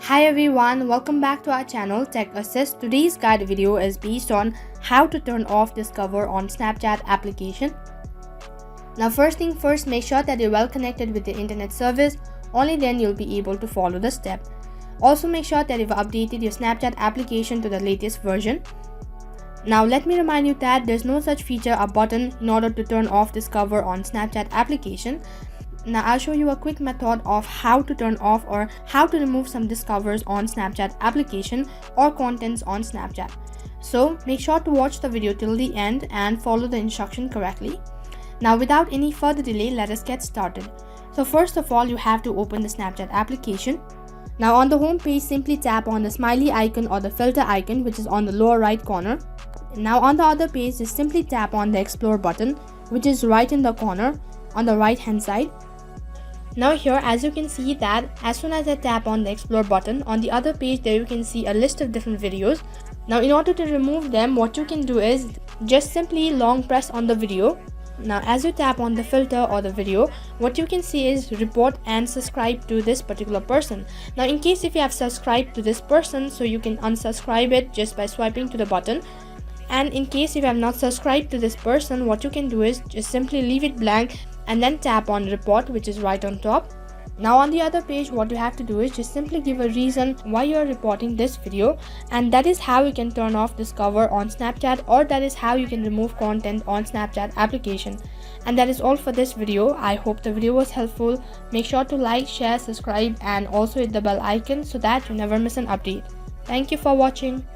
Hi everyone, welcome back to our channel Tech Assist. Today's guide video is based on how to turn off Discover on Snapchat application. Now first thing first, make sure that you're well connected with the internet service. Only then you'll be able to follow the step. Also make sure that you've updated your Snapchat application to the latest version. Now let me remind you that there's no such feature or button in order to turn off Discover on Snapchat application. Now I'll show you a quick method of how to turn off or how to remove some discovers on Snapchat application or contents on Snapchat. So make sure to watch the video till the end and follow the instruction correctly. Now without any further delay, let us get started. So first of all, you have to open the Snapchat application. Now on the home page, simply tap on the smiley icon or the filter icon, which is on the lower right corner. Now on the other page, just simply tap on the explore button, which is right in the corner on the right hand side. Now here, as you can see that as soon as I tap on the explore button, on the other page there you can see a list of different videos. Now in order to remove them, what you can do is just simply long press on the video. Now as you tap on the filter or the video, what you can see is report and subscribe to this particular person. Now in case if you have subscribed to this person, so you can unsubscribe it just by swiping to the button. And in case if you have not subscribed to this person, what you can do is just simply leave it blank and then tap on report, which is right on top. Now on the other page, what you have to do is just simply give a reason why you are reporting this video, and that is how you can turn off Discover on Snapchat, or that is how you can remove content on Snapchat application. And that is all for this video. I hope the video was helpful. Make sure to like, share, subscribe and also hit the bell icon so that you never miss an update. Thank you for watching.